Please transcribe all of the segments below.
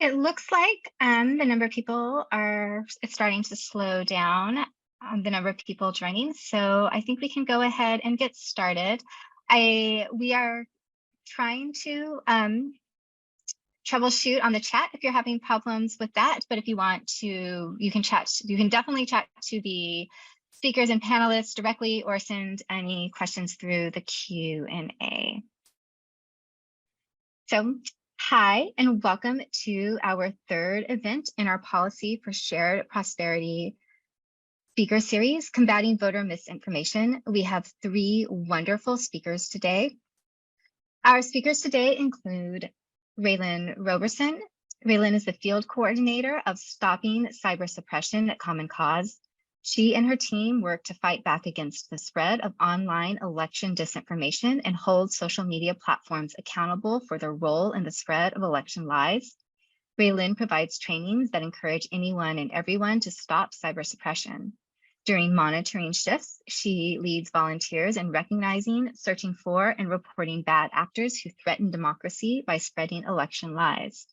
It looks like the number of people it's starting to slow down, the number of people joining. So I think we can go ahead and get started. We are trying to troubleshoot on the chat if you're having problems with that. But if you want to, you can definitely chat to the speakers and panelists directly or send any questions through the Q&A. So hi, and welcome to our third event in our Policy for Shared Prosperity speaker series, Combating Voter Misinformation. We have three wonderful speakers today. Our speakers today include Raylin Roberson. Raylin is the field coordinator of Stopping Cyber Suppression at Common Cause. She and her team work to fight back against the spread of online election disinformation and hold social media platforms accountable for their role in the spread of election lies. Raylin provides trainings that encourage anyone and everyone to stop cyber suppression. During monitoring shifts, she leads volunteers in recognizing, searching for, and reporting bad actors who threaten democracy by spreading election lies.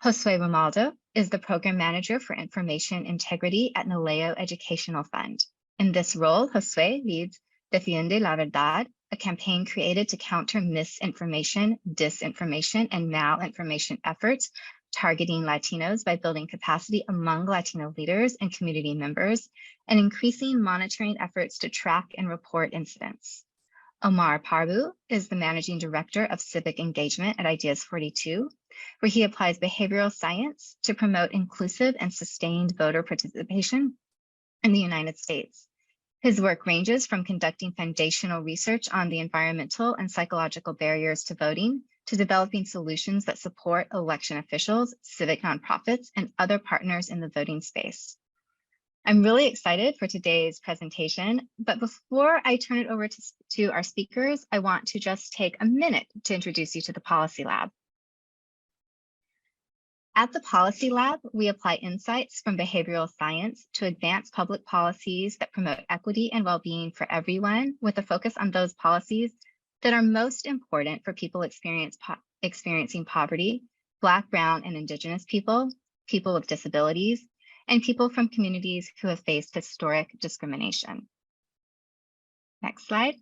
Josue Romaldo is the program manager for information integrity at NALEO Educational Fund. In this role, Josue leads Defiende la Verdad, a campaign created to counter misinformation, disinformation, and malinformation efforts targeting Latinos by building capacity among Latino leaders and community members, and increasing monitoring efforts to track and report incidents. Omar Parbu is the managing director of civic engagement at Ideas 42, where he applies behavioral science to promote inclusive and sustained voter participation in the United States. His work ranges from conducting foundational research on the environmental and psychological barriers to voting to developing solutions that support election officials, civic nonprofits, and other partners in the voting space. I'm really excited for today's presentation, but before I turn it over to our speakers, I want to just take a minute to introduce you to the Policy Lab. At the Policy Lab, we apply insights from behavioral science to advance public policies that promote equity and well-being for everyone, with a focus on those policies that are most important for people experiencing poverty, Black, Brown, and Indigenous people, people with disabilities, and people from communities who have faced historic discrimination. Next slide.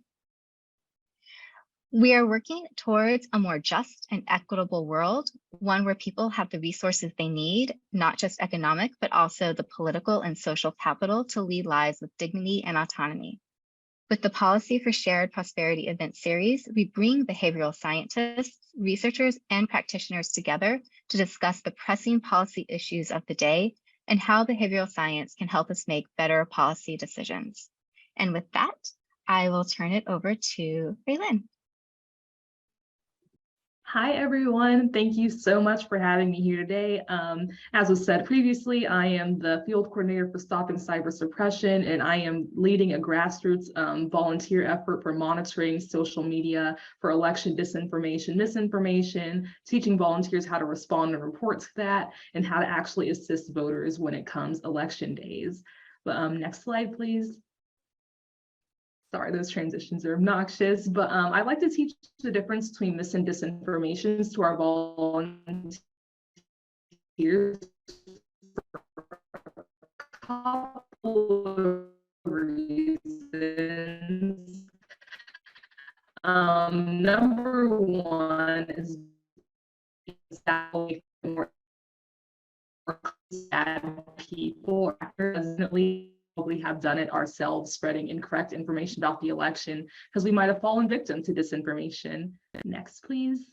We are working towards a more just and equitable world, one where people have the resources they need, not just economic, but also the political and social capital to lead lives with dignity and autonomy. With the Policy for Shared Prosperity event series, we bring behavioral scientists, researchers, and practitioners together to discuss the pressing policy issues of the day and how behavioral science can help us make better policy decisions. And with that, I will turn it over to Raylin. Hi, everyone. Thank you so much for having me here today. As was said previously, I am the field coordinator for Stopping Cyber Suppression, and I am leading a grassroots volunteer effort for monitoring social media for election disinformation, misinformation, teaching volunteers how to respond and report to that, and how to actually assist voters when it comes election days. But next slide, please. Sorry, those transitions are obnoxious, but I like to teach the difference between mis and disinformations to our volunteers for a couple of reasons. Number one is that more people definitely probably have done it ourselves, spreading incorrect information about the election because we might have fallen victim to disinformation. Next, please.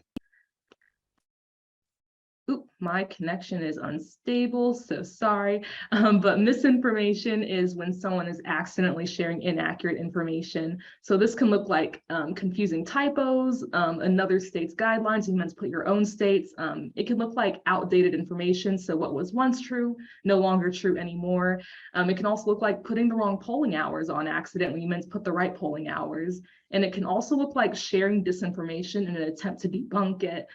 Oop, my connection is unstable, so sorry. But misinformation is when someone is accidentally sharing inaccurate information. So this can look like confusing typos, another state's guidelines, you meant to put your own states. It can look like outdated information. So what was once true, no longer true anymore. It can also look like putting the wrong polling hours on accident when you meant to put the right polling hours. And it can also look like sharing disinformation in an attempt to debunk it.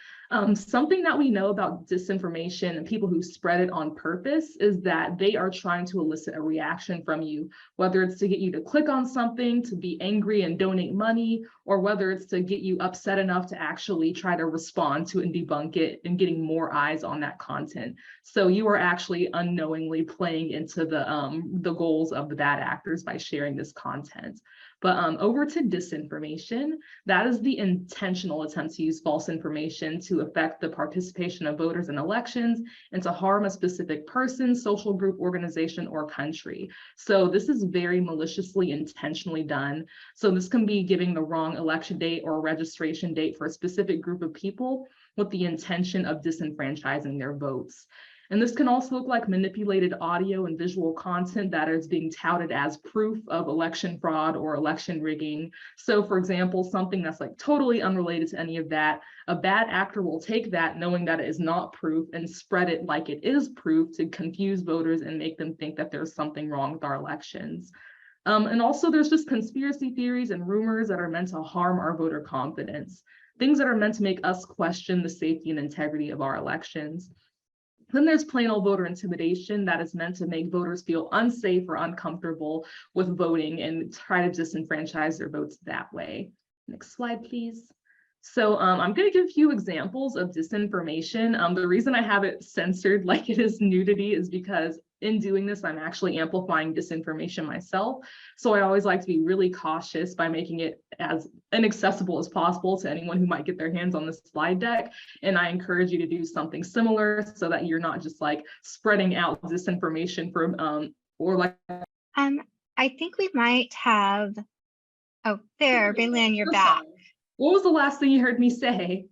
Something that we know about disinformation and people who spread it on purpose is that they are trying to elicit a reaction from you, whether it's to get you to click on something, to be angry and donate money, or whether it's to get you upset enough to actually try to respond to it and debunk it and getting more eyes on that content. So you are actually unknowingly playing into the goals of the bad actors by sharing this content. But over to disinformation, that is the intentional attempt to use false information to affect the participation of voters in elections and to harm a specific person, social group, organization, or country. So this is very maliciously, intentionally done. So this can be giving the wrong election date or registration date for a specific group of people with the intention of disenfranchising their votes. And this can also look like manipulated audio and visual content that is being touted as proof of election fraud or election rigging. So for example, something that's like totally unrelated to any of that, a bad actor will take that knowing that it is not proof and spread it like it is proof to confuse voters and make them think that there's something wrong with our elections. And also there's just conspiracy theories and rumors that are meant to harm our voter confidence, things that are meant to make us question the safety and integrity of our elections. Then there's plain old voter intimidation that is meant to make voters feel unsafe or uncomfortable with voting and try to disenfranchise their votes that way. Next slide, please. So I'm going to give a few examples of disinformation. The reason I have it censored like it is nudity is because in doing this, I'm actually amplifying disinformation myself. So I always like to be really cautious by making it as inaccessible as possible to anyone who might get their hands on this slide deck. And I encourage you to do something similar so that you're not just like spreading out disinformation from or like. I think we might have, oh, there, Bailyn, you're back. Sorry. What was the last thing you heard me say?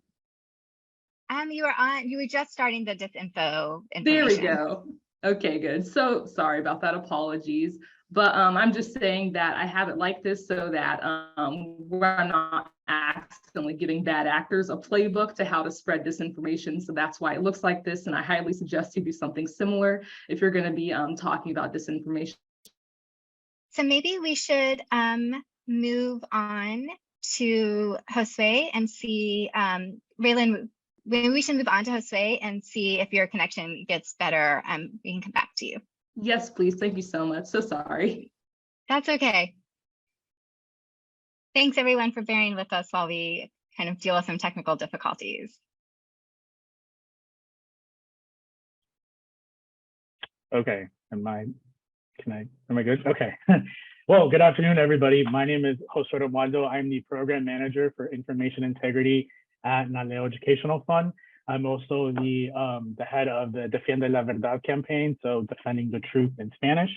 You were just starting the disinfo information. There we go. Okay, good. So sorry about that, apologies. But I'm just saying that I have it like this so that we're not accidentally giving bad actors a playbook to how to spread disinformation. So that's why it looks like this. And I highly suggest you do something similar if you're going to be talking about disinformation. So maybe we should move on to Josue and see, Raylin, maybe we should move on to Josue and see if your connection gets better. We can come back to you. Yes, please. Thank you so much. So sorry. That's okay. Thanks everyone for bearing with us while we kind of deal with some technical difficulties. Okay, am I good? Okay. Well, good afternoon, everybody. My name is Josue Romualdo. I'm the program manager for information integrity at NALEO Educational Fund. I'm also the head of the Defiende la Verdad campaign, so defending the truth in Spanish.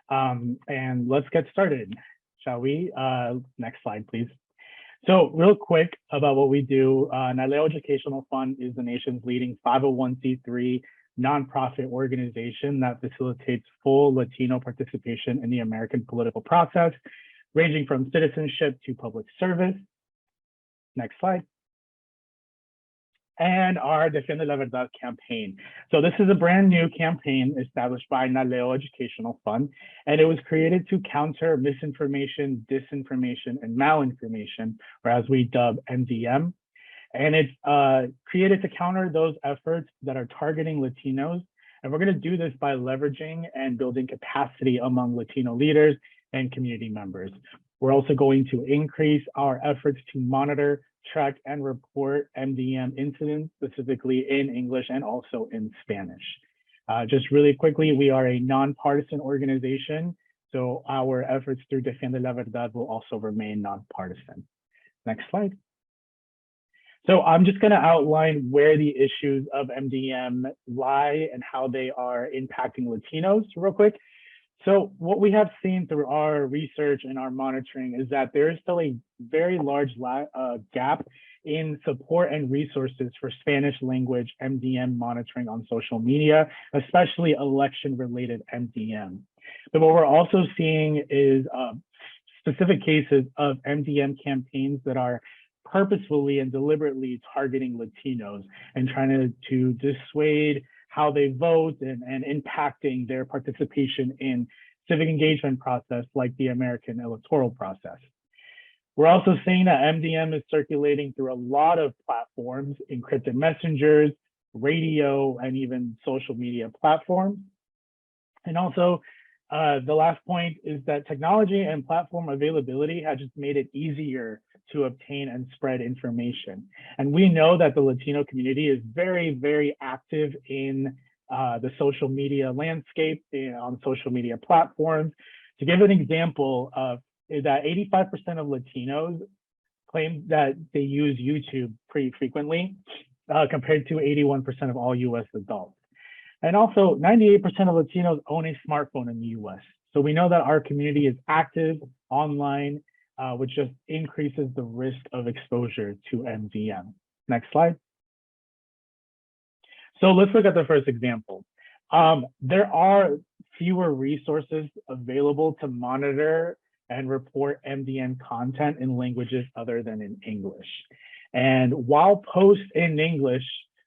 And let's get started, shall we? Next slide, please. So real quick about what we do, NALEO Educational Fund is the nation's leading 501c3 nonprofit organization that facilitates full Latino participation in the American political process, ranging from citizenship to public service. Next slide. And our Defiende la Verdad campaign. So this is a brand new campaign established by NALEO Educational Fund, and it was created to counter misinformation, disinformation, and malinformation, or as we dub MDM. And it's created to counter those efforts that are targeting Latinos. And we're going to do this by leveraging and building capacity among Latino leaders and community members. We're also going to increase our efforts to monitor, track, and report MDM incidents, specifically in English and also in Spanish. Just really quickly, we are a nonpartisan organization, so our efforts through Defiende la Verdad will also remain nonpartisan. Next slide. So I'm just going to outline where the issues of MDM lie and how they are impacting Latinos real quick. So what we have seen through our research and our monitoring is that there is still a very large gap in support and resources for Spanish language MDM monitoring on social media, especially election-related MDM. But what we're also seeing is specific cases of MDM campaigns that are purposefully and deliberately targeting Latinos and trying to dissuade how they vote and impacting their participation in civic engagement process like the American electoral process. We're also seeing that MDM is circulating through a lot of platforms, encrypted messengers, radio, and even social media platforms. And also, the last point is that technology and platform availability has just made it easier to obtain and spread information. And we know that the Latino community is very, very active in the social media landscape, on social media platforms. To give an example of that 85% of Latinos claim that they use YouTube pretty frequently, compared to 81% of all US adults. And also 98% of Latinos own a smartphone in the US. So we know that our community is active online, which just increases the risk of exposure to MDM. Next slide. So let's look at the first example. There are fewer resources available to monitor and report MDM content in languages other than in English. And while posts in English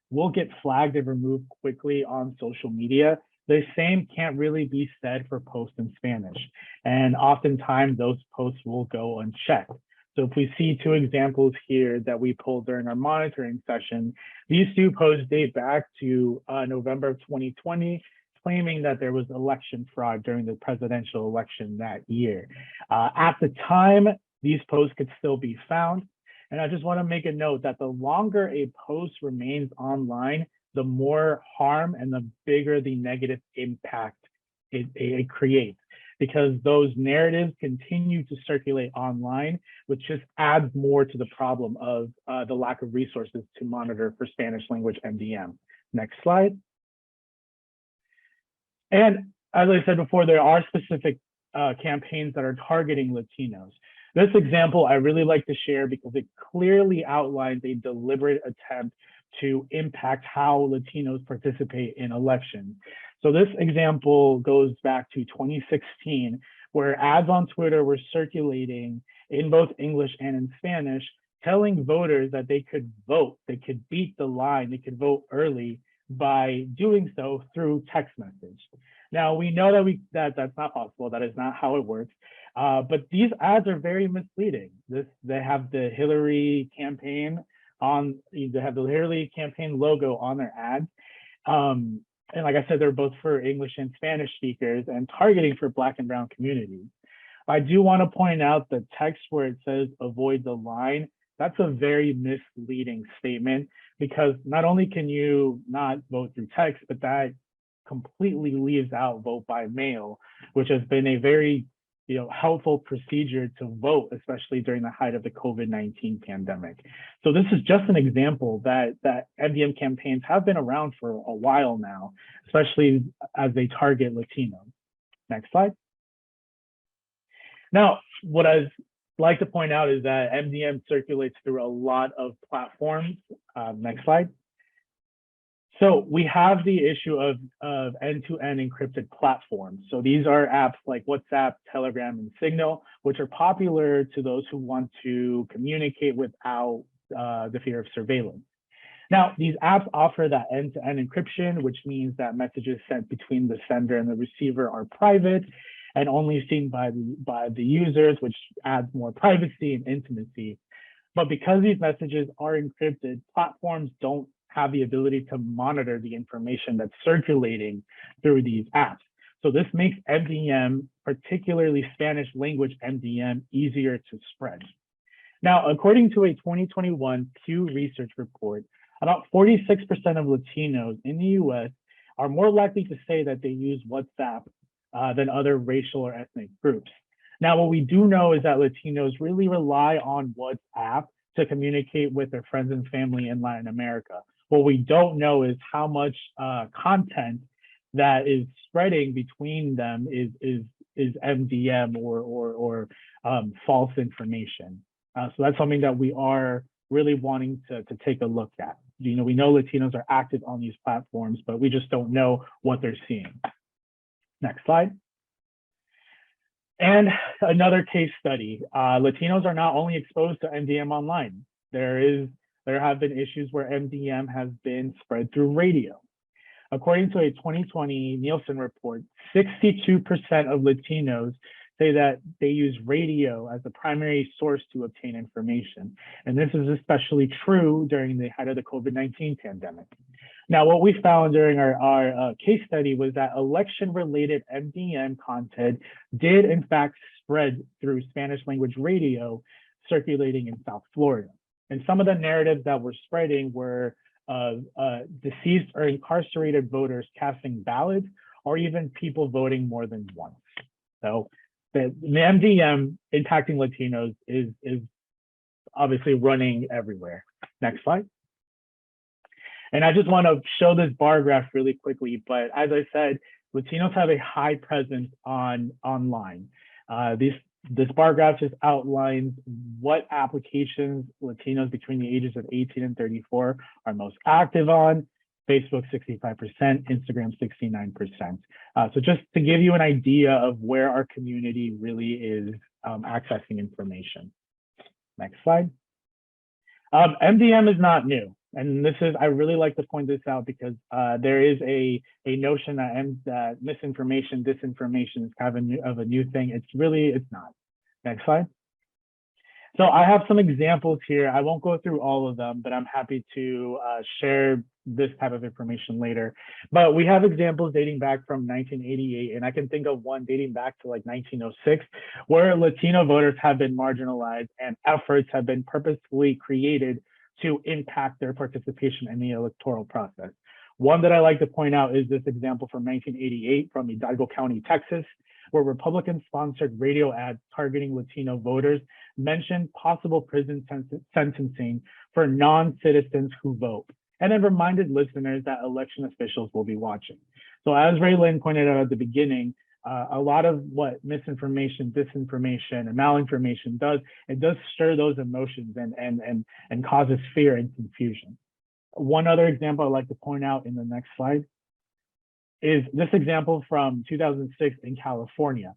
will get flagged and removed quickly on social media, the same can't really be said for posts in Spanish. And oftentimes those posts will go unchecked. So if we see two examples here that we pulled during our monitoring session, these two posts date back to November of 2020, claiming that there was election fraud during the presidential election that year. At the time, these posts could still be found. And I just want to make a note that the longer a post remains online, the more harm and the bigger the negative impact it creates, because those narratives continue to circulate online, which just adds more to the problem of the lack of resources to monitor for Spanish language MDM. Next slide. And as I said before, there are specific campaigns that are targeting Latinos. This example I really like to share because it clearly outlines a deliberate attempt to impact how Latinos participate in elections. So this example goes back to 2016, where ads on Twitter were circulating in both English and in Spanish, telling voters that they could vote, they could beat the line, they could vote early by doing so through text message. Now, we know that that's not possible. That is not how it works. But these ads are very misleading. They have the Hillary campaign logo on their ads. And like I said, they're both for English and Spanish speakers and targeting for Black and Brown communities. I do want to point out the text where it says avoid the line. That's a very misleading statement, because not only can you not vote through text, but that completely leaves out vote by mail, which has been a very helpful procedure to vote, especially during the height of the COVID-19 pandemic. So this is just an example that MDM campaigns have been around for a while now, especially as they target Latinos. Next slide. Now, what I'd like to point out is that MDM circulates through a lot of platforms. Next slide. So we have the issue of end-to-end encrypted platforms. So these are apps like WhatsApp, Telegram, and Signal, which are popular to those who want to communicate without the fear of surveillance. Now, these apps offer that end-to-end encryption, which means that messages sent between the sender and the receiver are private and only seen by the users, which adds more privacy and intimacy. But because these messages are encrypted, platforms don't have the ability to monitor the information that's circulating through these apps. So this makes MDM, particularly Spanish language MDM, easier to spread. Now, according to a 2021 Pew Research report, about 46% of Latinos in the US are more likely to say that they use WhatsApp than other racial or ethnic groups. Now, what we do know is that Latinos really rely on WhatsApp to communicate with their friends and family in Latin America. What we don't know is how much content that is spreading between them is MDM or false information. So that's something that we are really wanting to take a look at. We know Latinos are active on these platforms, but we just don't know what they're seeing. Next slide. And another case study, Latinos are not only exposed to MDM online. There have been issues where MDM has been spread through radio. According to a 2020 Nielsen report, 62% of Latinos say that they use radio as the primary source to obtain information. And this is especially true during the height of the COVID-19 pandemic. Now, what we found during our case study was that election-related MDM content did in fact spread through Spanish language radio circulating in South Florida. And some of the narratives that were spreading were deceased or incarcerated voters casting ballots, or even people voting more than once. So the MDM impacting Latinos is obviously running everywhere. Next slide. And I just want to show this bar graph really quickly, but as I said, Latinos have a high presence online. This bar graph just outlines what applications Latinos between the ages of 18 and 34 are most active on. Facebook 65%, Instagram 69%. So just to give you an idea of where our community really is accessing information. Next slide. MDM is not new. And I really like to point this out because there is a notion that misinformation, disinformation is kind of a new thing. It's not. Next slide. So I have some examples here. I won't go through all of them, but I'm happy to share this type of information later. But we have examples dating back from 1988, and I can think of one dating back to like 1906, where Latino voters have been marginalized and efforts have been purposefully created to impact their participation in the electoral process. One that I like to point out is this example from 1988 from Hidalgo County, Texas, where Republican-sponsored radio ads targeting Latino voters mentioned possible prison sentencing for non-citizens who vote, and then reminded listeners that election officials will be watching. So as Raylin pointed out at the beginning, a lot of what misinformation, disinformation, and malinformation does, it does stir those emotions and causes fear and confusion. One other example I'd like to point out in the next slide is this example from 2006 in California.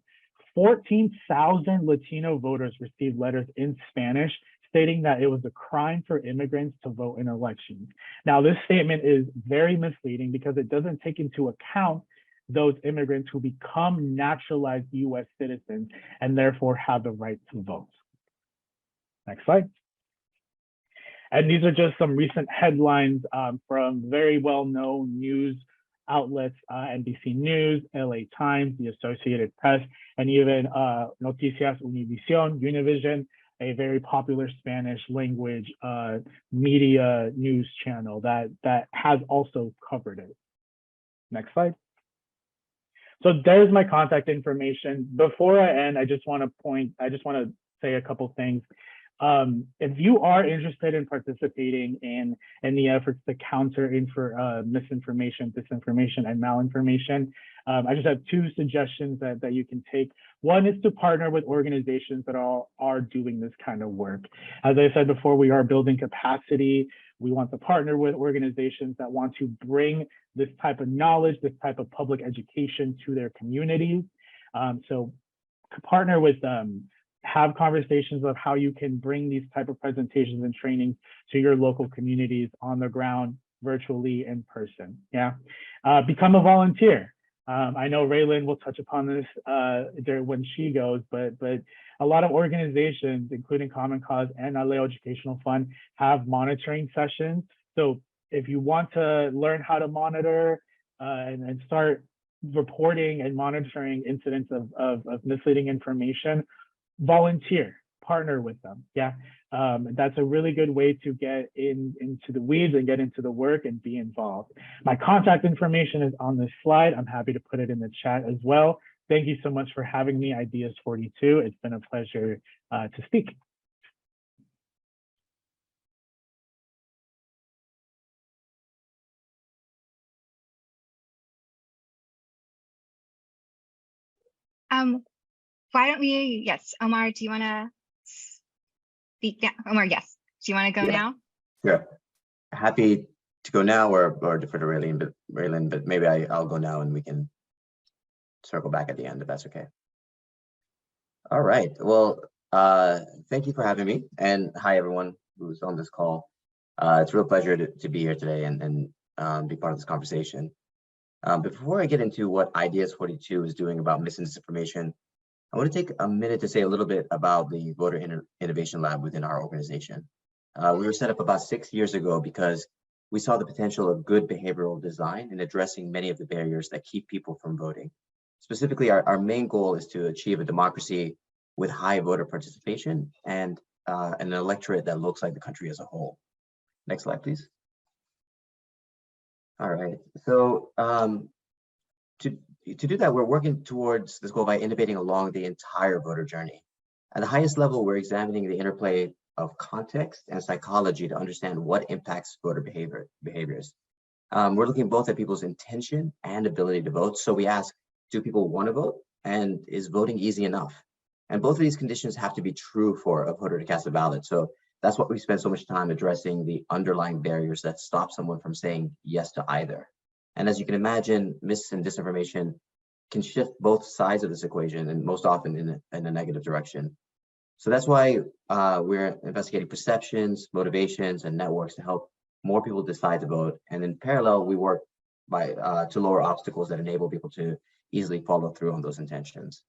14,000 Latino voters received letters in Spanish stating that it was a crime for immigrants to vote in elections. Now, this statement is very misleading because it doesn't take into account those immigrants who become naturalized US citizens and therefore have the right to vote. Next slide. And these are just some recent headlines from very well-known news outlets, NBC News, LA Times, the Associated Press, and even Noticias Univision, a very popular Spanish language media news channel that has also covered it. Next slide. So there's my contact information. Before I end, I just want to say a couple things. If you are interested in participating in the efforts to counter misinformation, disinformation, and malinformation, I just have two suggestions that you can take. One is to partner with organizations that are doing this kind of work. As I said before, we are building capacity. We want to partner with organizations that want to bring this type of knowledge, this type of public education to their communities. So partner with them. Have conversations of how you can bring these type of presentations and trainings to your local communities on the ground, virtually, in person. Yeah, become a volunteer. I know Raylin will touch upon this when she goes, but a lot of organizations, including Common Cause and NALEO Educational Fund, have monitoring sessions. So if you want to learn how to monitor and start reporting and monitoring incidents of misleading information, volunteer, partner with them. Yeah, that's a really good way to get into the weeds and get into the work and be involved. My contact information is on this slide. I'm happy to put it in the chat as well. Thank you so much for having me, Ideas 42. It's been a pleasure to speak. Why don't we, yes, Omar, do you want to speak now? Omar, yes. Do you want to go now? Sure. Happy to go now or defer to Raylin, but maybe I'll go now and we can circle back at the end if that's okay. All right. Well, thank you for having me, and hi everyone who's on this call. It's a real pleasure to be here today and be part of this conversation. But before I get into what Ideas 42 is doing about misinformation, I want to take a minute to say a little bit about the Voter Innovation Lab within our organization. We were set up about 6 years ago because we saw the potential of good behavioral design in addressing many of the barriers that keep people from voting. Specifically, our main goal is to achieve a democracy with high voter participation and an electorate that looks like the country as a whole. Next slide, please. All right, so to do that, we're working towards this goal by innovating along the entire voter journey. At the highest level, we're examining the interplay of context and psychology to understand what impacts voter behaviors. We're looking both at people's intention and ability to vote. So we ask, do people want to vote? And is voting easy enough? And both of these conditions have to be true for a voter to cast a ballot. So that's what we spend so much time addressing, the underlying barriers that stop someone from saying yes to either. And as you can imagine, mis and disinformation can shift both sides of this equation, and most often in a negative direction. So that's why we're investigating perceptions, motivations, and networks to help more people decide to vote. And in parallel, we work to lower obstacles that enable people to easily follow through on those intentions.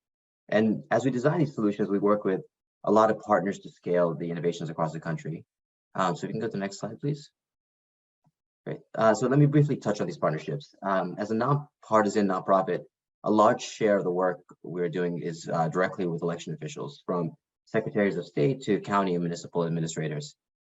And as we design these solutions, we work with a lot of partners to scale the innovations across the country. So if you can go to the next slide, please. Great. So let me briefly touch on these partnerships. As a nonpartisan nonprofit, a large share of the work we're doing is directly with election officials, from secretaries of state to county and municipal administrators.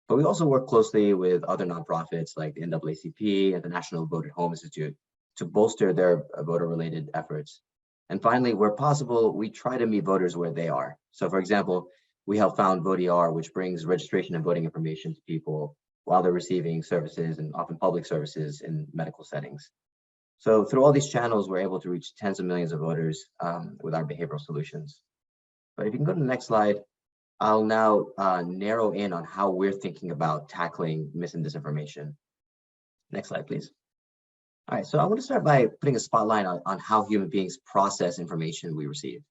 But we also work closely with other nonprofits like the NAACP and the National Vote at Home Institute to bolster their voter-related efforts. And finally, where possible, we try to meet voters where they are. So for example, we help found VoteER, which brings registration and voting information to people while they're receiving services, and often public services, in medical settings. So through all these channels, we're able to reach tens of millions of voters with our behavioral solutions. But if you can go to the next slide, I'll now narrow in on how we're thinking about tackling mis and disinformation. Next slide, please. All right, so I want to start by putting a spotlight on how human beings process information we receive.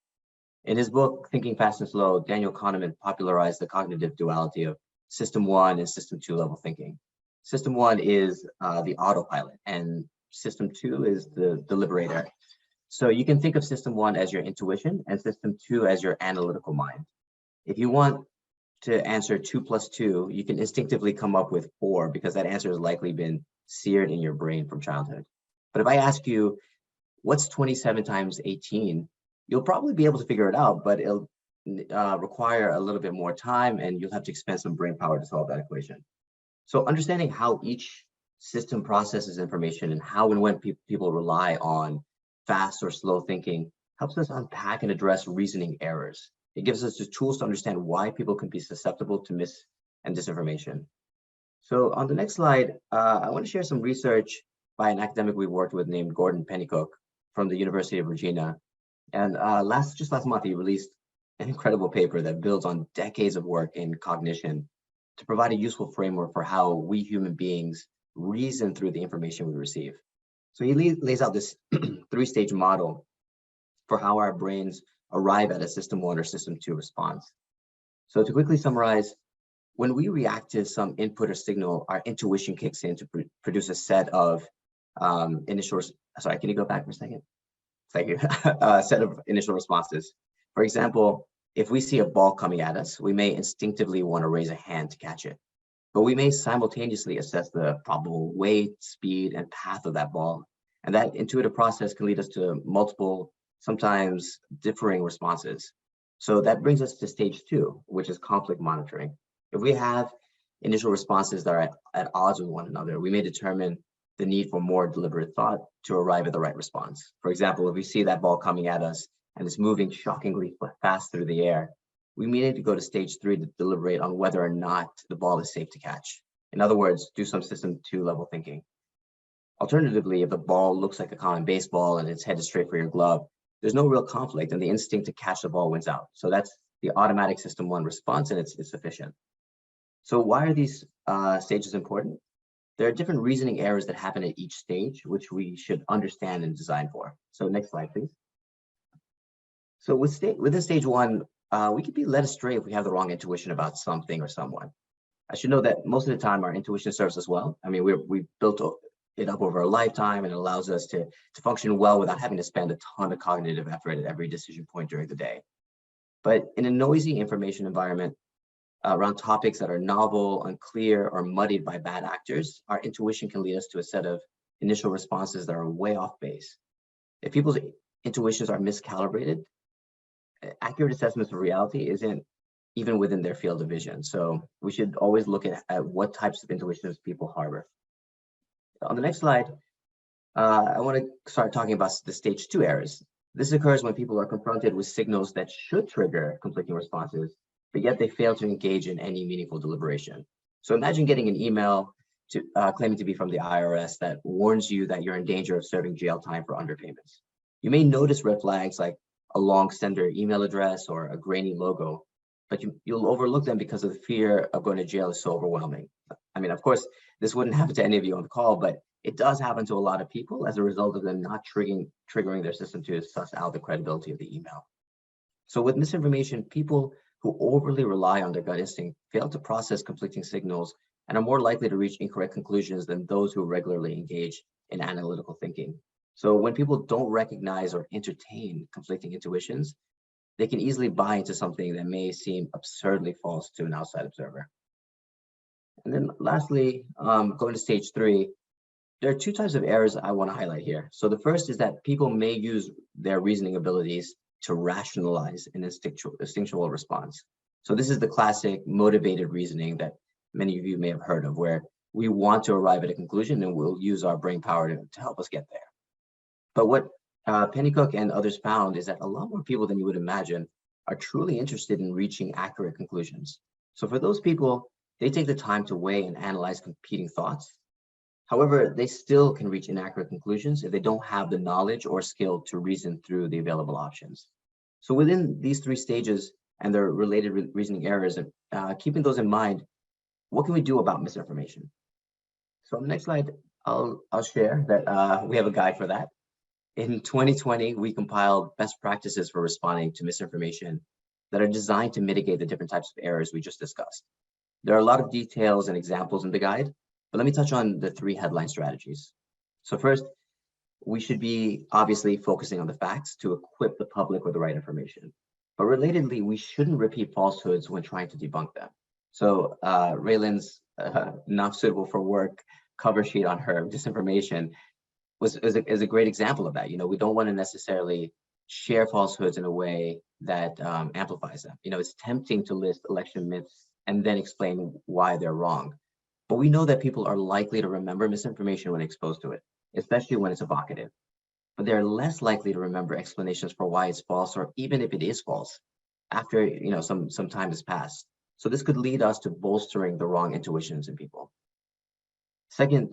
In his book, Thinking Fast and Slow, Daniel Kahneman popularized the cognitive duality of System 1 and System 2 level thinking. System 1 is the autopilot, and System 2 is the deliberator. So you can think of System 1 as your intuition and System 2 as your analytical mind. If you want to answer 2 plus 2, you can instinctively come up with 4 because that answer has likely been seared in your brain from childhood. But if I ask you, what's 27 times 18? You'll probably be able to figure it out, but it'll require a little bit more time, and you'll have to expend some brain power to solve that equation. So understanding how each system processes information and how and when people rely on fast or slow thinking helps us unpack and address reasoning errors. It gives us the tools to understand why people can be susceptible to mis and disinformation. So on the next slide, I want to share some research by an academic we worked with named Gordon Pennycook from the University of Virginia. And just last month, he released an incredible paper that builds on decades of work in cognition to provide a useful framework for how we human beings reason through the information we receive. So he lays out this 3-stage model for how our brains arrive at a System 1 or System 2 response. So to quickly summarize, when we react to some input or signal, our intuition kicks in to produce a set of sorry, can you go back for a second? Thank you. A set of initial responses. For example, if we see a ball coming at us, we may instinctively want to raise a hand to catch it, but we may simultaneously assess the probable weight, speed, and path of that ball. And that intuitive process can lead us to multiple, sometimes differing responses. So that brings us to stage 2, which is conflict monitoring. If we have initial responses that are at odds with one another, we may determine the need for more deliberate thought to arrive at the right response. For example, if we see that ball coming at us and it's moving shockingly fast through the air, we may need to go to stage 3 to deliberate on whether or not the ball is safe to catch. In other words, do some System 2 level thinking. Alternatively, if the ball looks like a common baseball and it's headed straight for your glove, there's no real conflict and the instinct to catch the ball wins out. So that's the automatic System 1 response, and it's sufficient. So why are these stages important? There are different reasoning errors that happen at each stage, which we should understand and design for. So next slide, please. So within stage 1, we could be led astray if we have the wrong intuition about something or someone. I should know that most of the time our intuition serves us well. I mean, we built it up over a lifetime, and it allows us to function well without having to spend a ton of cognitive effort at every decision point during the day. But in a noisy information environment around topics that are novel, unclear, or muddied by bad actors, our intuition can lead us to a set of initial responses that are way off base. If people's intuitions are miscalibrated, accurate assessments of reality isn't even within their field of vision. So we should always look at what types of intuitions people harbor. On the next slide, I want to start talking about the stage 2 errors. This occurs when people are confronted with signals that should trigger conflicting responses, but yet they fail to engage in any meaningful deliberation. So imagine getting an email claiming to be from the IRS that warns you that you're in danger of serving jail time for underpayments. You may notice red flags like a long sender email address or a grainy logo, but you'll overlook them because of the fear of going to jail is so overwhelming. I mean, of course, this wouldn't happen to any of you on the call, but it does happen to a lot of people as a result of them not triggering their system to suss out the credibility of the email. So with misinformation, people who overly rely on their gut instinct fail to process conflicting signals and are more likely to reach incorrect conclusions than those who regularly engage in analytical thinking. So when people don't recognize or entertain conflicting intuitions, they can easily buy into something that may seem absurdly false to an outside observer. And then lastly, going to stage 3, there are 2 types of errors I want to highlight here. So the first is that people may use their reasoning abilities to rationalize an instinctual response. So this is the classic motivated reasoning that many of you may have heard of, where we want to arrive at a conclusion and we'll use our brain power to help us get there. But what Pennycook and others found is that a lot more people than you would imagine are truly interested in reaching accurate conclusions. So for those people, they take the time to weigh and analyze competing thoughts. However, they still can reach inaccurate conclusions if they don't have the knowledge or skill to reason through the available options. So within these 3 stages and their related reasoning errors, keeping those in mind, what can we do about misinformation? So on the next slide, I'll share that we have a guide for that. In 2020, we compiled best practices for responding to misinformation that are designed to mitigate the different types of errors we just discussed. There are a lot of details and examples in the guide, but let me touch on the 3 headline strategies. So first, we should be obviously focusing on the facts to equip the public with the right information. But relatedly, we shouldn't repeat falsehoods when trying to debunk them. So Raylan's not suitable for work cover sheet on her disinformation is a great example of that. You know, we don't want to necessarily share falsehoods in a way that amplifies them. You know, it's tempting to list election myths and then explain why they're wrong. But we know that people are likely to remember misinformation when exposed to it, especially when it's evocative. But they're less likely to remember explanations for why it's false, or even if it is false, after some time has passed. So this could lead us to bolstering the wrong intuitions in people. Second,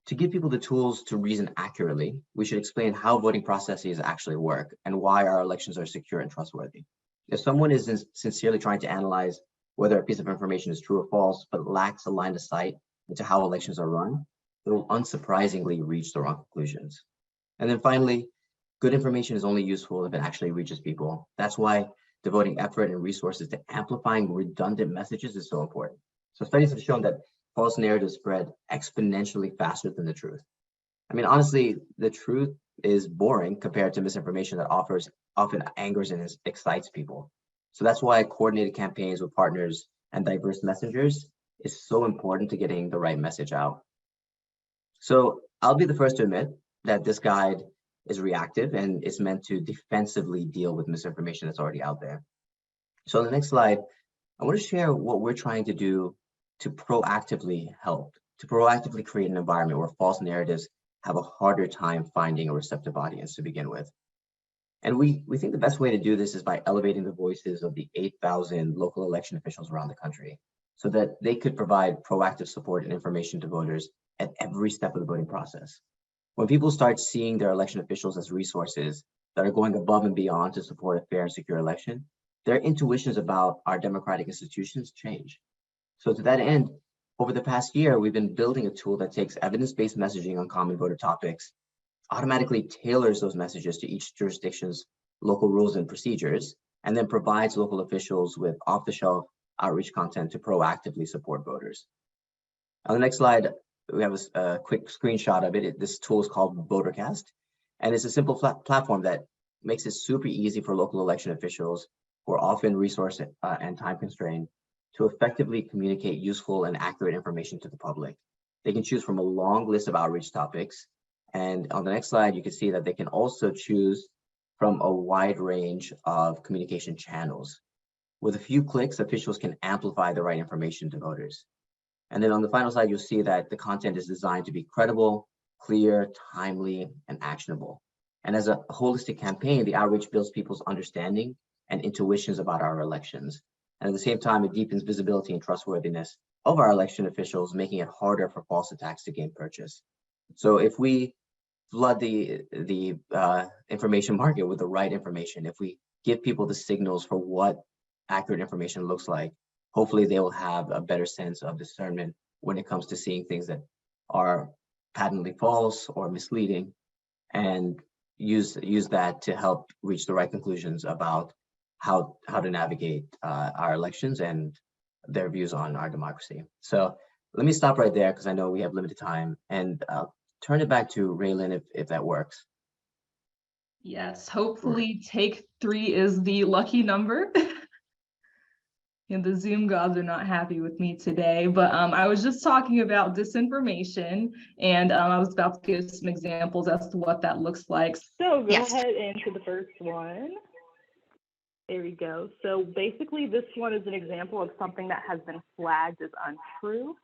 to give people the tools to reason accurately, we should explain how voting processes actually work and why our elections are secure and trustworthy. If someone is sincerely trying to analyze whether a piece of information is true or false, but lacks a line of sight into how elections are run, they will unsurprisingly reach the wrong conclusions. And then finally, good information is only useful if it actually reaches people. That's why devoting effort and resources to amplifying redundant messages is so important. So studies have shown that false narratives spread exponentially faster than the truth. I mean, honestly, the truth is boring compared to misinformation that often angers and excites people. So that's why coordinated campaigns with partners and diverse messengers is so important to getting the right message out. So I'll be the first to admit that this guide is reactive and it's meant to defensively deal with misinformation that's already out there. So on the next slide, I want to share what we're trying to do to proactively help, to proactively create an environment where false narratives have a harder time finding a receptive audience to begin with. And we think the best way to do this is by elevating the voices of the 8,000 local election officials around the country so that they could provide proactive support and information to voters at every step of the voting process. When people start seeing their election officials as resources that are going above and beyond to support a fair and secure election, their intuitions about our democratic institutions change. So to that end, over the past year, we've been building a tool that takes evidence-based messaging on common voter topics, automatically tailors those messages to each jurisdiction's local rules and procedures, and then provides local officials with off-the-shelf outreach content to proactively support voters. On the next slide, we have a quick screenshot of it. This tool is called VoterCast, and it's a simple platform that makes it super easy for local election officials who are often resource and time constrained, to effectively communicate useful and accurate information to the public. They can choose from a long list of outreach topics. And on the next slide, you can see that they can also choose from a wide range of communication channels. With a few clicks, officials can amplify the right information to voters. And then on the final slide, you'll see that the content is designed to be credible, clear, timely, and actionable. And as a holistic campaign, the outreach builds people's understanding and intuitions about our elections. And at the same time, it deepens visibility and trustworthiness of our election officials, making it harder for false attacks to gain purchase. So if we flood the information market with the right information, if we give people the signals for what accurate information looks like, hopefully they will have a better sense of discernment when it comes to seeing things that are patently false or misleading, and use that to help reach the right conclusions about how to navigate our elections and their views on our democracy. So let me stop right there because I know we have limited time, and turn it back to Raylin if that works. Yes, hopefully take 3 is the lucky number. And the Zoom gods are not happy with me today, but I was just talking about disinformation, and I was about to give some examples as to what that looks like. So go Yes. ahead into the first one. There we go. So basically this one is an example of something that has been flagged as untrue.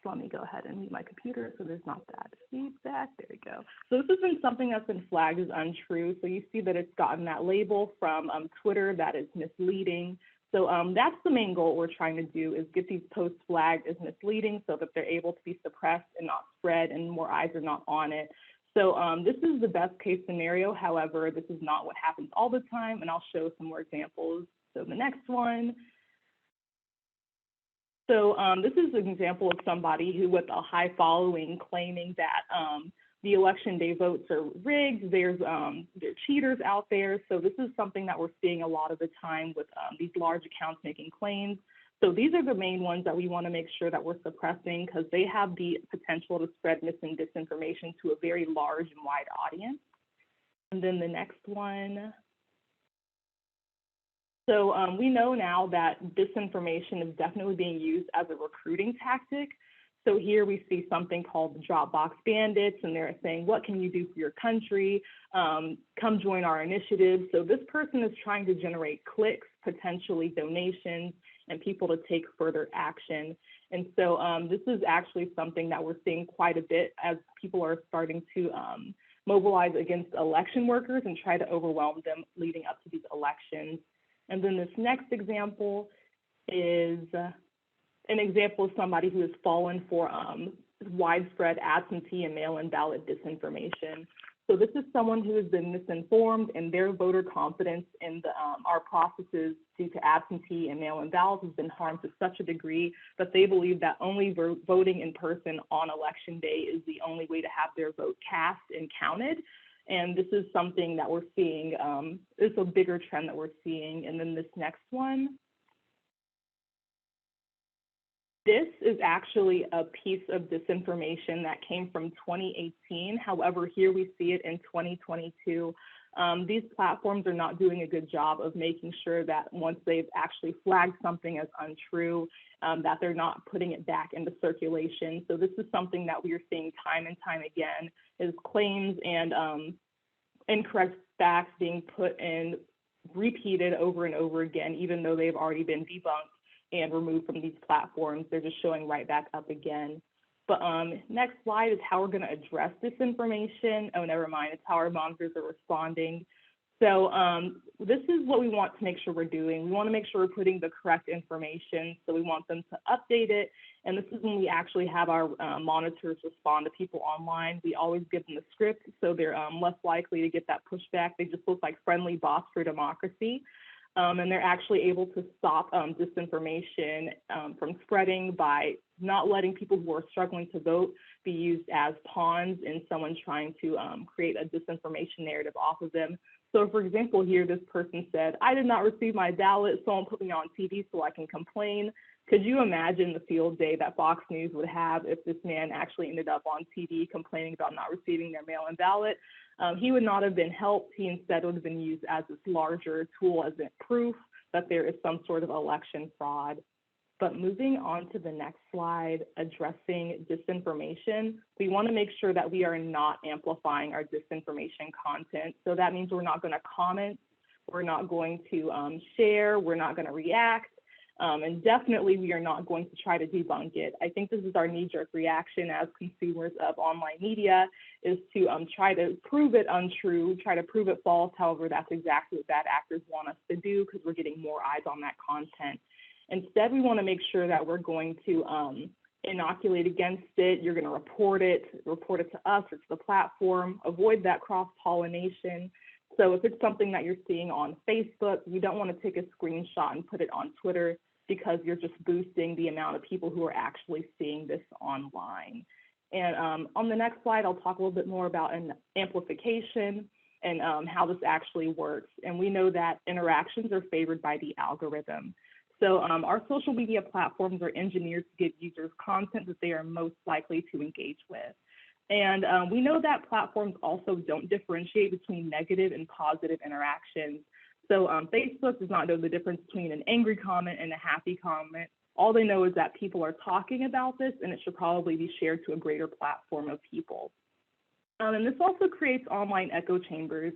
So let me go ahead and mute my computer so there's not that feedback. There we go. So this has been something that's been flagged as untrue. So you see that it's gotten that label from Twitter that is misleading. So that's the main goal we're trying to do, is get these posts flagged as misleading so that they're able to be suppressed and not spread and more eyes are not on it. So this is the best case scenario. However, this is not what happens all the time, and I'll show some more examples. So the next one. So this is an example of somebody who, with a high following, claiming that the election day votes are rigged, there are cheaters out there. So this is something that we're seeing a lot of the time with these large accounts making claims. So these are the main ones that we want to make sure that we're suppressing, because they have the potential to spread mis and disinformation to a very large and wide audience. And then the next one. So we know now that disinformation is definitely being used as a recruiting tactic. So here we see something called the Dropbox Bandits, and they're saying, what can you do for your country? Come join our initiative. So this person is trying to generate clicks, potentially donations, and people to take further action. And so this is actually something that we're seeing quite a bit as people are starting to mobilize against election workers and try to overwhelm them leading up to these elections. And then this next example is an example of somebody who has fallen for widespread absentee and mail-in ballot disinformation. So this is someone who has been misinformed, and their voter confidence in our processes due to absentee and mail-in ballots has been harmed to such a degree that they believe that only voting in person on election day is the only way to have their vote cast and counted. And this is something that we're seeing, it's a bigger trend that we're seeing. And then this next one. This is actually a piece of disinformation that came from 2018. However, here we see it in 2022. These platforms are not doing a good job of making sure that once they've actually flagged something as untrue, that they're not putting it back into circulation. So this is something that we are seeing time and time again, is claims and incorrect facts being put in, repeated over and over again, even though they've already been debunked and removed from these platforms. They're just showing right back up again. But next slide is how we're going to address disinformation. Oh, never mind. It's how our monitors are responding. So this is what we want to make sure we're doing. We want to make sure we're putting the correct information. So we want them to update it. And this is when we actually have our monitors respond to people online. We always give them the script, so they're less likely to get that pushback. They just look like friendly bots for democracy. And they're actually able to stop disinformation from spreading by not letting people who are struggling to vote be used as pawns in someone trying to create a disinformation narrative off of them. So for example, here this person said, I did not receive my ballot, someone put me on TV so I can complain. Could you imagine the field day that Fox News would have if this man actually ended up on TV complaining about not receiving their mail-in ballot? He would not have been helped. He instead would have been used as this larger tool as a proof that there is some sort of election fraud. But moving on to the next slide, addressing disinformation, we want to make sure that we are not amplifying our disinformation content. So that means we're not going to comment, we're not going to share, we're not going to react, and definitely we are not going to try to debunk it. I think this is our knee-jerk reaction as consumers of online media, is to try to prove it untrue, try to prove it false. However, that's exactly what bad actors want us to do because we're getting more eyes on that content. Instead, we want to make sure that we're going to inoculate against it. You're going to report it to us or to the platform, avoid that cross-pollination. So if it's something that you're seeing on Facebook, you don't want to take a screenshot and put it on Twitter because you're just boosting the amount of people who are actually seeing this online. And on the next slide, I'll talk a little bit more about an amplification and how this actually works. And we know that interactions are favored by the algorithm. So our social media platforms are engineered to give users content that they are most likely to engage with. And we know that platforms also don't differentiate between negative and positive interactions. So Facebook does not know the difference between an angry comment and a happy comment. All they know is that people are talking about this and it should probably be shared to a greater platform of people. And this also creates online echo chambers.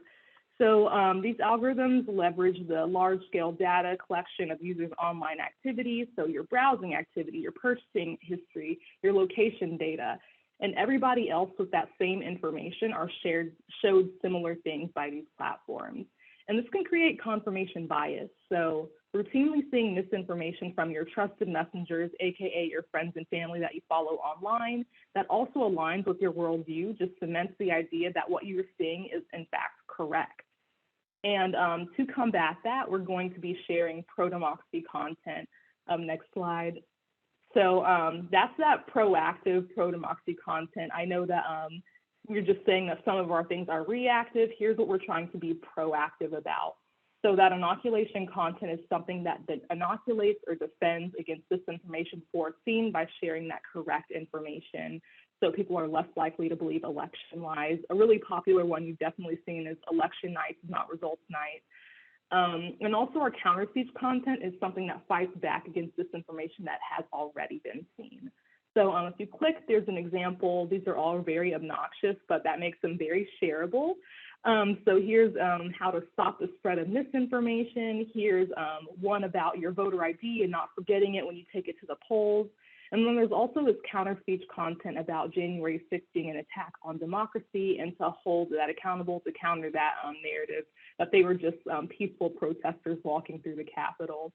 So these algorithms leverage the large-scale data collection of users' online activities, so your browsing activity, your purchasing history, your location data, and everybody else with that same information are showed similar things by these platforms. And this can create confirmation bias. So routinely seeing misinformation from your trusted messengers, AKA your friends and family that you follow online, that also aligns with your worldview, just cements the idea that what you're seeing is in fact correct. And to combat that, we're going to be sharing pro-democracy content. Next slide. So that's that proactive pro-democracy content. I know that we're just saying that some of our things are reactive. Here's what we're trying to be proactive about. So that inoculation content is something that inoculates or defends against disinformation before it's seen by sharing that correct information. So people are less likely to believe election lies. A really popular one you've definitely seen is election night is not results night. And also our counter speech content is something that fights back against disinformation that has already been seen. So if you click, there's an example. These are all very obnoxious, but that makes them very shareable. So here's how to stop the spread of misinformation. Here's one about your voter ID and not forgetting it when you take it to the polls. And then there's also this counter speech content about January 6th being an attack on democracy and to hold that accountable to counter that narrative that they were just peaceful protesters walking through the Capitol.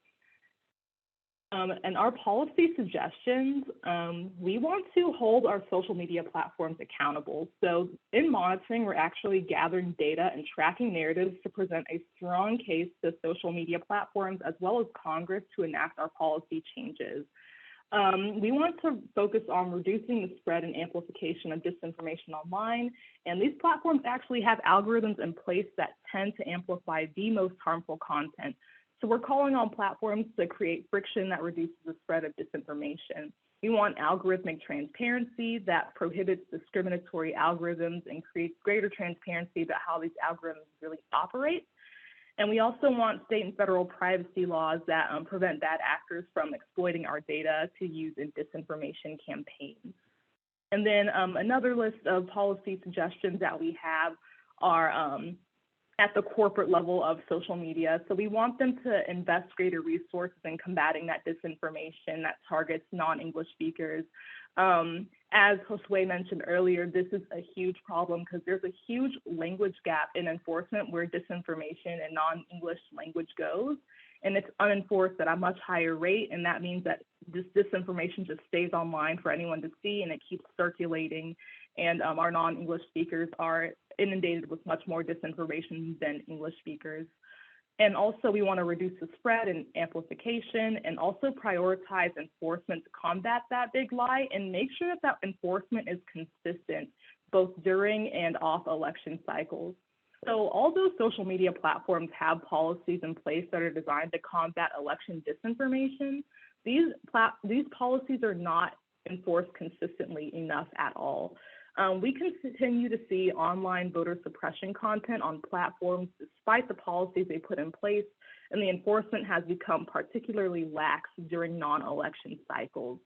And our policy suggestions, we want to hold our social media platforms accountable. So in monitoring, we're actually gathering data and tracking narratives to present a strong case to social media platforms as well as Congress to enact our policy changes. We want to focus on reducing the spread and amplification of disinformation online, and these platforms actually have algorithms in place that tend to amplify the most harmful content. So we're calling on platforms to create friction that reduces the spread of disinformation. We want algorithmic transparency that prohibits discriminatory algorithms and creates greater transparency about how these algorithms really operate. And we also want state and federal privacy laws that prevent bad actors from exploiting our data to use in disinformation campaigns. And then another list of policy suggestions that we have are at the corporate level of social media. So we want them to invest greater resources in combating that disinformation that targets non-English speakers. As Josue mentioned earlier, this is a huge problem because there's a huge language gap in enforcement where disinformation and non-English language goes, and it's unenforced at a much higher rate, and that means that this disinformation just stays online for anyone to see, and it keeps circulating, and our non-English speakers are inundated with much more disinformation than English speakers. And also we want to reduce the spread and amplification and also prioritize enforcement to combat that big lie and make sure that that enforcement is consistent both during and off election cycles. So all those social media platforms have policies in place that are designed to combat election disinformation. These policies are not enforced consistently enough at all. We continue to see online voter suppression content on platforms despite the policies they put in place, and the enforcement has become particularly lax during non-election cycles.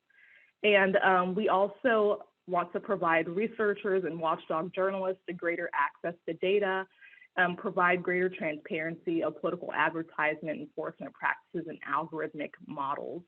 And we also want to provide researchers and watchdog journalists a greater access to data, provide greater transparency of political advertisement enforcement practices and algorithmic models.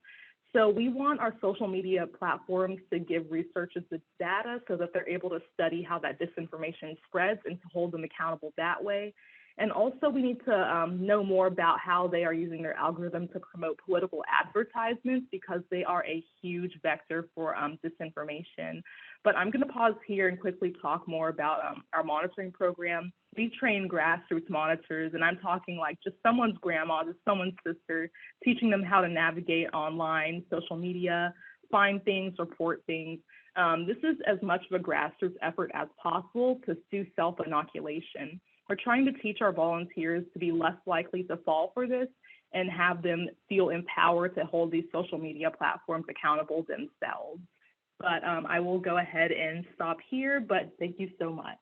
So we want our social media platforms to give researchers the data so that they're able to study how that disinformation spreads and to hold them accountable that way. And also we need to know more about how they are using their algorithm to promote political advertisements, because they are a huge vector for disinformation. But I'm going to pause here and quickly talk more about our monitoring program. We train grassroots monitors, and I'm talking like just someone's grandma, just someone's sister, teaching them how to navigate online, social media, find things, report things. This is as much of a grassroots effort as possible to do self-inoculation. We're trying to teach our volunteers to be less likely to fall for this and have them feel empowered to hold these social media platforms accountable themselves. But I will go ahead and stop here, but thank you so much.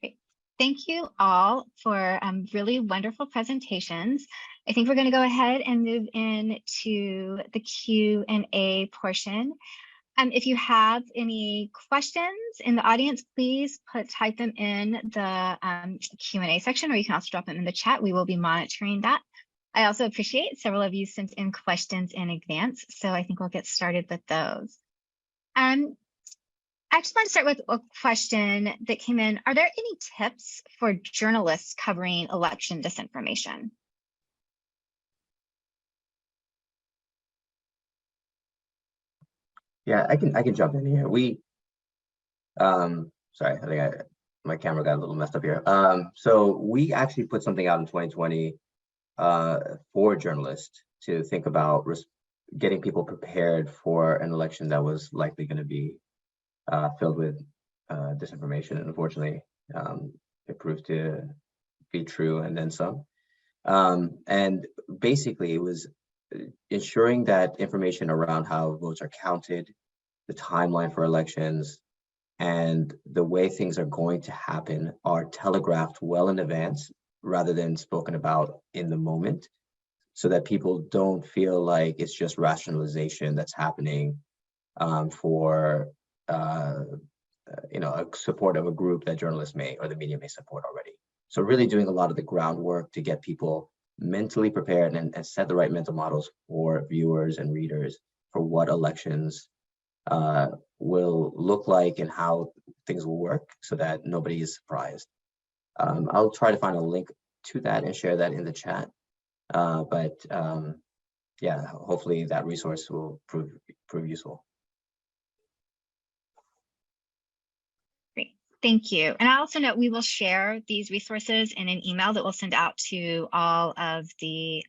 Great. Thank you all for really wonderful presentations. I think we're going to go ahead and move into the Q&A portion. If you have any questions in the audience, please type them in the Q&A section, or you can also drop them in the chat. We will be monitoring that. I also appreciate several of you sent in questions in advance, so I think we'll get started with those. I just want to start with a question that came in. Are there any tips for journalists covering election disinformation? Yeah, I can jump in here. Sorry, I think my camera got a little messed up here. So we actually put something out in 2020 for journalists to think about getting people prepared for an election that was likely going to be filled with disinformation. And unfortunately, it proved to be true and then some. And basically, it was ensuring that information around how votes are counted, the timeline for elections, and the way things are going to happen are telegraphed well in advance rather than spoken about in the moment, so that people don't feel like it's just rationalization that's happening for a support of a group that journalists may or the media may support already. So really doing a lot of the groundwork to get people mentally prepared and set the right mental models for viewers and readers for what elections will look like and how things will work, so that nobody is surprised. I'll try to find a link to that and share that in the chat. Yeah, hopefully that resource will prove useful. Thank you. And I also note we will share these resources in an email that we'll send out to all of the,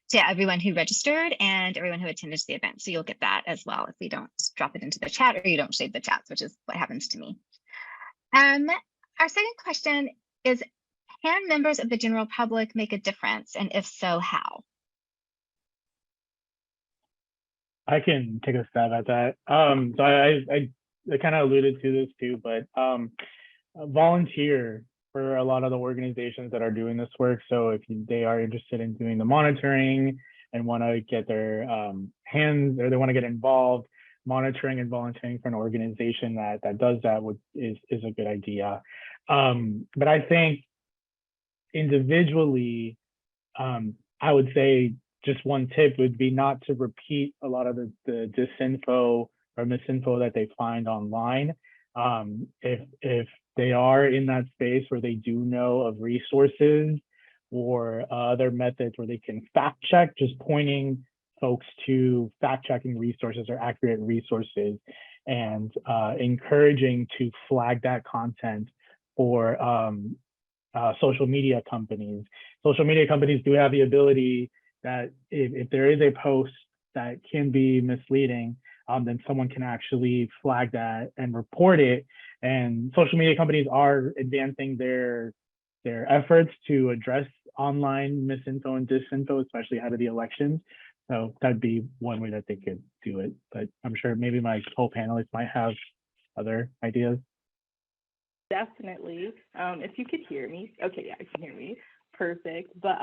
to everyone who registered and everyone who attended the event. So you'll get that as well if we don't drop it into the chat or you don't shade the chats, which is what happens to me. Our second question is, can members of the general public make a difference? And if so, how? I can take a stab at that. So I kind of alluded to this too, but volunteer for a lot of the organizations that are doing this work. So if they are interested in doing the monitoring and want to get their hands, or they want to get involved, monitoring and volunteering for an organization that does that is a good idea. But I think individually, I would say just one tip would be not to repeat a lot of the disinfo or misinfo that they find online. If they are in that space where they do know of resources or other methods where they can fact check, just pointing folks to fact checking resources or accurate resources, and encouraging to flag that content for social media companies. Social media companies do have the ability that if there is a post that can be misleading, then someone can actually flag that and report it. And social media companies are advancing their efforts to address online misinfo and disinfo, especially ahead of the elections. So that'd be one way that they could do it. But I'm sure maybe my co-panelists might have other ideas. Definitely. If you could hear me. Okay, yeah, you can hear me. Perfect. But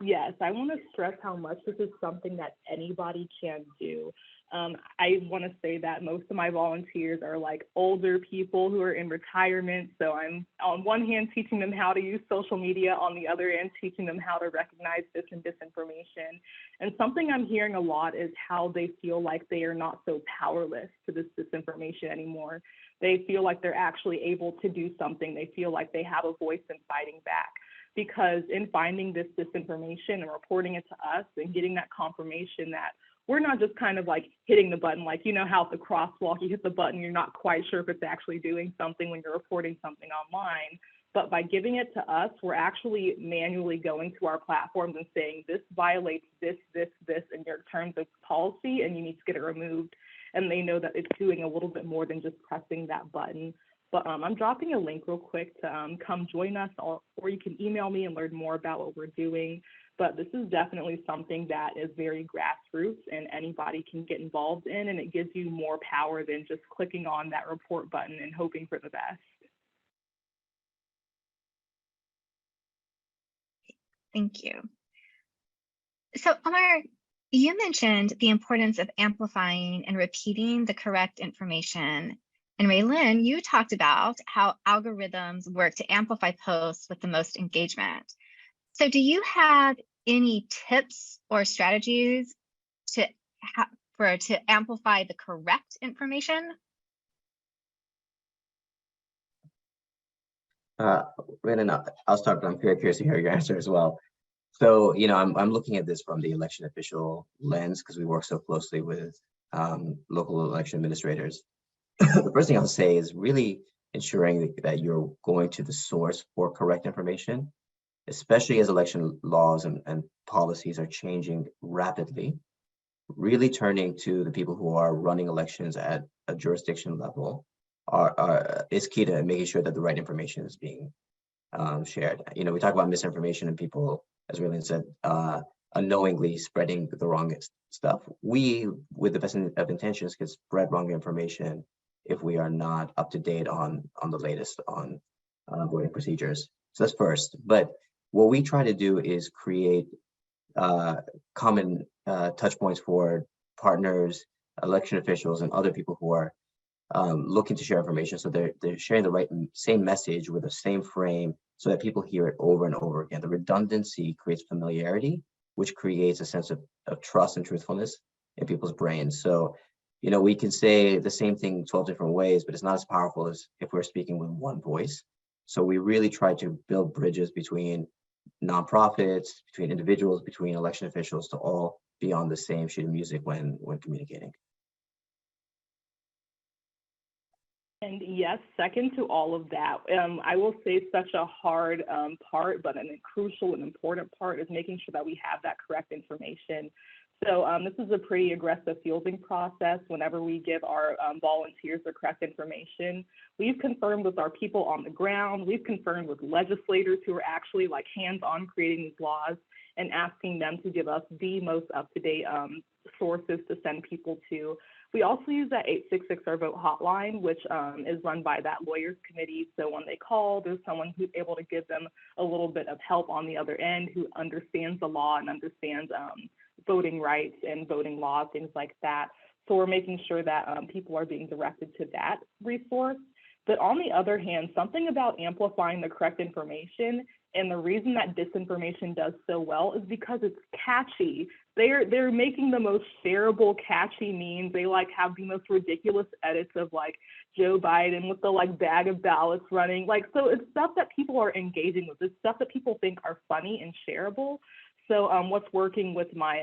yes, I want to stress how much this is something that anybody can do. I want to say that most of my volunteers are like older people who are in retirement. So I'm on one hand teaching them how to use social media, on the other hand teaching them how to recognize this and disinformation. And something I'm hearing a lot is how they feel like they are not so powerless to this disinformation anymore. They feel like they're actually able to do something. They feel like they have a voice in fighting back. Because in finding this disinformation and reporting it to us and getting that confirmation that we're not just kind of like hitting the button, like, you know how at the crosswalk you hit the button, you're not quite sure if it's actually doing something when you're reporting something online. But by giving it to us, we're actually manually going to our platforms and saying, this violates this, in your terms of policy, and you need to get it removed. And they know that it's doing a little bit more than just pressing that button. But I'm dropping a link real quick to come join us, or you can email me and learn more about what we're doing. But this is definitely something that is very grassroots and anybody can get involved in, and it gives you more power than just clicking on that report button and hoping for the best. Thank you. So Omar, you mentioned the importance of amplifying and repeating the correct information. And Raylin, you talked about how algorithms work to amplify posts with the most engagement. So do you have any tips or strategies to amplify the correct information? Raymond, I'll start, but I'm very curious to hear your answer as well. So, you know, I'm looking at this from the election official lens because we work so closely with local election administrators. The first thing I'll say is really ensuring that you're going to the source for correct information, especially as election laws and policies are changing rapidly. Really turning to the people who are running elections at a jurisdiction level is key to making sure that the right information is being shared. You know, we talk about misinformation and people, as Raylin said, unknowingly spreading the wrong stuff. We, with the best of intentions, could spread wrong information if we are not up to date on the latest on voting procedures. So that's first. But what we try to do is create common touch points for partners, election officials, and other people who are looking to share information. So they're sharing the same message with the same frame so that people hear it over and over again. The redundancy creates familiarity, which creates a sense of trust and truthfulness in people's brains. So, you know, we can say the same thing 12 different ways, but it's not as powerful as if we're speaking with one voice. So we really try to build bridges between nonprofits, between individuals, between election officials to all be on the same sheet of music when communicating. And yes, second to all of that, I will say such a hard part, but a crucial and important part is making sure that we have that correct information. So this is a pretty aggressive fielding process. Whenever we give our volunteers the correct information, we've confirmed with our people on the ground, we've confirmed with legislators who are actually like hands-on creating these laws and asking them to give us the most up-to-date sources to send people to. We also use that 866 Our Vote hotline, which is run by that lawyers committee. So when they call, there's someone who's able to give them a little bit of help on the other end who understands the law and understands voting rights and voting laws, things like that. So we're making sure that people are being directed to that resource. But on the other hand, something about amplifying the correct information, and the reason that disinformation does so well is because it's catchy. They're making the most shareable, catchy memes. They like have the most ridiculous edits of like Joe Biden with the like bag of ballots running. Like, so it's stuff that people are engaging with. It's stuff that people think are funny and shareable. So what's working with my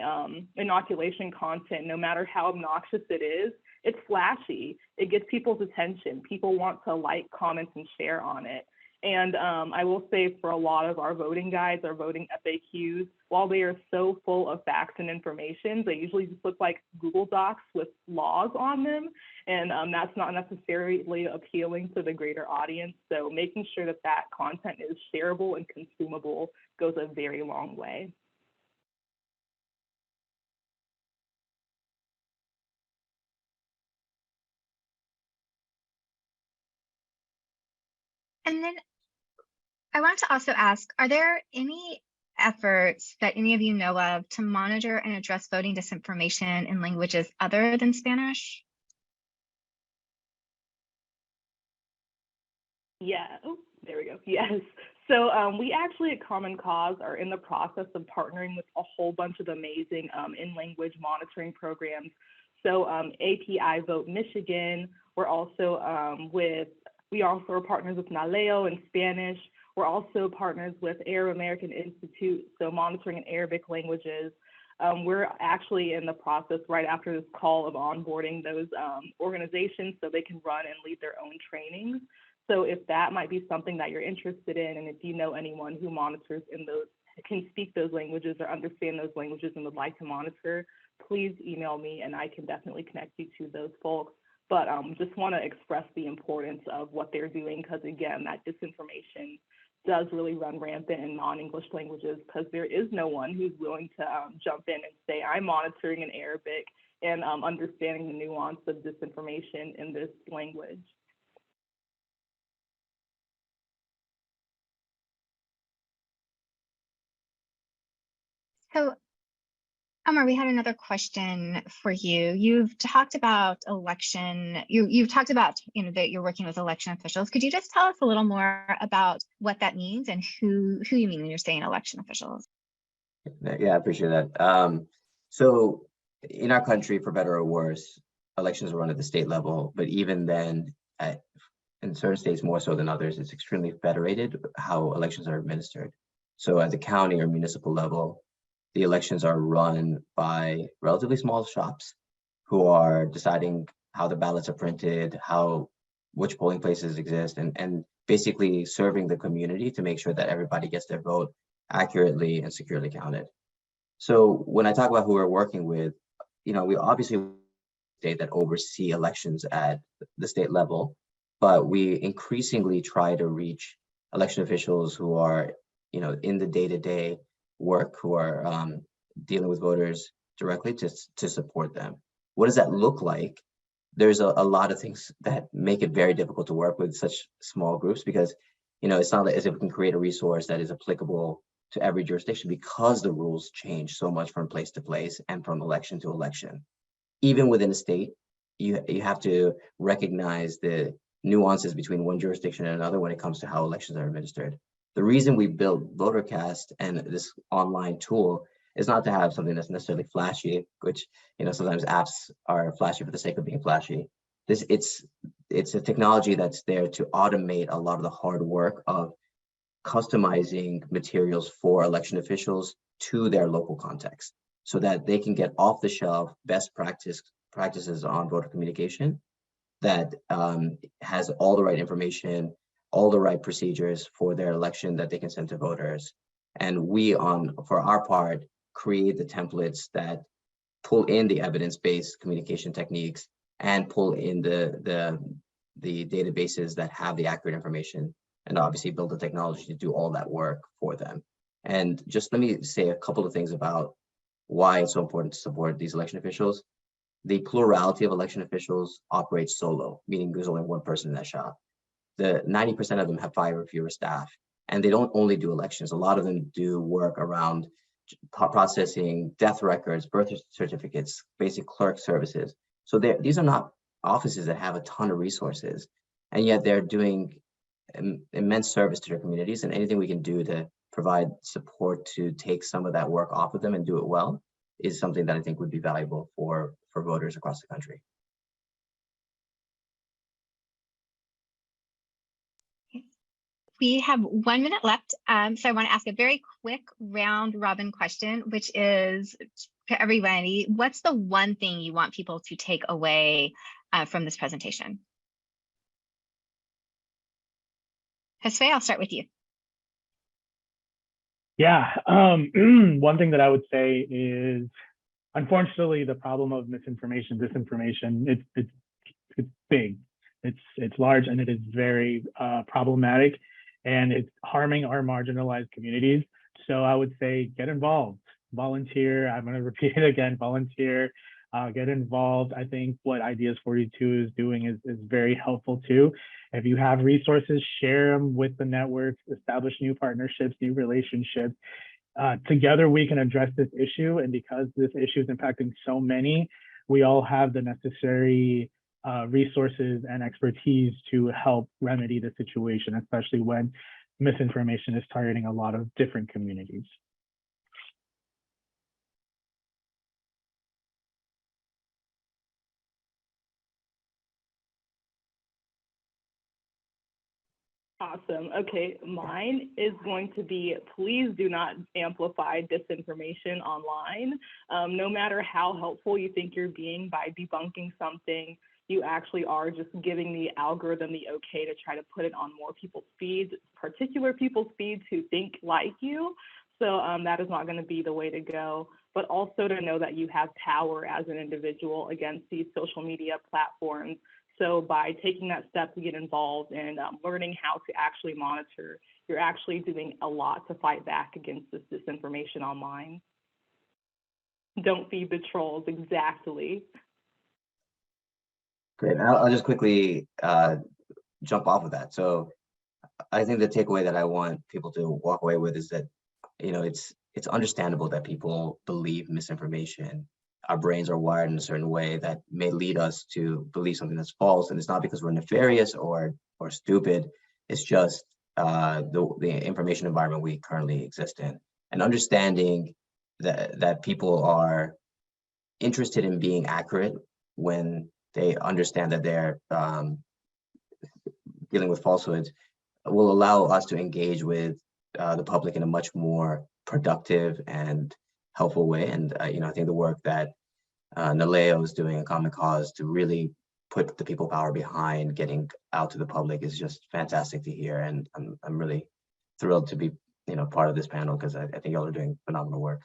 inoculation content, no matter how obnoxious it is, it's flashy. It gets people's attention. People want to like, comment, and share on it. And I will say for a lot of our voting guides, our voting FAQs, while they are so full of facts and information, they usually just look like Google Docs with laws on them. And that's not necessarily appealing to the greater audience. So making sure that that content is shareable and consumable goes a very long way. And then I wanted to also ask, are there any efforts that any of you know of to monitor and address voting disinformation in languages other than Spanish? Yeah, oh, there we go. Yes. So we actually at Common Cause are in the process of partnering with a whole bunch of amazing in-language monitoring programs. So API Vote Michigan, we're also we also are partners with NALEO in Spanish. We're also partners with Arab American Institute, so monitoring in Arabic languages. We're actually in the process right after this call of onboarding those organizations so they can run and lead their own trainings. So if that might be something that you're interested in, and if you know anyone who monitors in those, can speak those languages or understand those languages and would like to monitor, please email me and I can definitely connect you to those folks. But just want to express the importance of what they're doing, because again, that disinformation does really run rampant in non-English languages, because there is no one who's willing to jump in and say, I'm monitoring in Arabic and understanding the nuance of disinformation in this language. So, Amar, we had another question for you. You've talked about election. You've talked about that you're working with election officials. Could you just tell us a little more about what that means and who you mean when you're saying election officials? Yeah, I appreciate that. So in our country, for better or worse, elections are run at the state level, but even then, in certain states more so than others, it's extremely federated how elections are administered. So at the county or municipal level, the elections are run by relatively small shops who are deciding how the ballots are printed, which polling places exist, and basically serving the community to make sure that everybody gets their vote accurately and securely counted. So when I talk about who we're working with, we obviously state that oversee elections at the state level, but we increasingly try to reach election officials who are, in the day-to-day work, who are dealing with voters directly to support them. What does that look like? There's a lot of things that make it very difficult to work with such small groups, because it's not as if we can create a resource that is applicable to every jurisdiction, because the rules change so much from place to place and from election to election. Even within a state, you have to recognize the nuances between one jurisdiction and another when it comes to how elections are administered. The reason we built VoterCast and this online tool is not to have something that's necessarily flashy, which sometimes apps are flashy for the sake of being flashy. It's a technology that's there to automate a lot of the hard work of customizing materials for election officials to their local context, so that they can get off the shelf best practices on voter communication that has all the right information, all the right procedures for their election that they can send to voters. And we, for our part, create the templates that pull in the evidence-based communication techniques and pull in the databases that have the accurate information, and obviously build the technology to do all that work for them. And just let me say a couple of things about why it's so important to support these election officials. The plurality of election officials operates solo, meaning there's only one person in that shop. The 90% of them have 5 or fewer staff, and they don't only do elections. A lot of them do work around processing death records, birth certificates, basic clerk services. So these are not offices that have a ton of resources, and yet they're doing immense service to their communities, and anything we can do to provide support to take some of that work off of them and do it well is something that I think would be valuable for voters across the country. We have 1 minute left, so I want to ask a very quick round robin question, which is to everybody, what's the one thing you want people to take away from this presentation? Josue, I'll start with you. Yeah, one thing that I would say is, unfortunately, the problem of misinformation, disinformation, it's big, it's large, and it is very problematic, and it's harming our marginalized communities. So I would say get involved, volunteer. I'm going to repeat it again, volunteer, get involved. I think what Ideas 42 is doing is very helpful too. If you have resources, share them with the networks, establish new partnerships, new relationships. Together we can address this issue, and because this issue is impacting so many, we all have the necessary resources and expertise to help remedy the situation, especially when misinformation is targeting a lot of different communities. Awesome. Okay, mine is going to be, please do not amplify disinformation online. No matter how helpful you think you're being by debunking something, you actually are just giving the algorithm the okay to try to put it on more people's feeds, particular people's feeds who think like you. So that is not going to be the way to go, but also to know that you have power as an individual against these social media platforms. So by taking that step to get involved and learning how to actually monitor, you're actually doing a lot to fight back against this disinformation online. Don't feed the trolls, exactly. Great. I'll just quickly jump off of that. So I think the takeaway that I want people to walk away with is that, it's understandable that people believe misinformation. Our brains are wired in a certain way that may lead us to believe something that's false. And it's not because we're nefarious or stupid. It's just the information environment we currently exist in. And understanding that people are interested in being accurate when they understand that they're dealing with falsehoods will allow us to engage with the public in a much more productive and helpful way. And I think the work that NALEO is doing, a common cause, to really put the people power behind getting out to the public is just fantastic to hear. And I'm really thrilled to be part of this panel, because I think y'all are doing phenomenal work.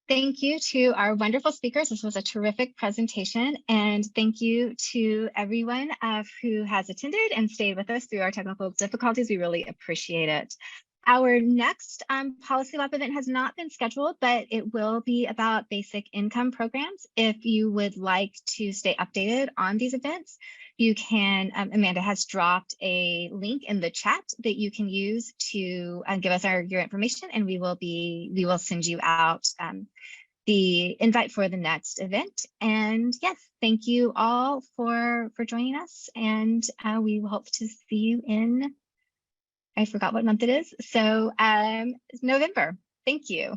Thank you to our wonderful speakers. This was a terrific presentation, and thank you to everyone who has attended and stayed with us through our technical difficulties. We really appreciate it. Our next Policy Lab event has not been scheduled, but it will be about basic income programs. If you would like to stay updated on these events, you can, Amanda has dropped a link in the chat that you can use to give us your information, and we will send you out the invite for the next event. And yes, thank you all for joining us, and we hope to see you in, I forgot what month it is. So November. Thank you.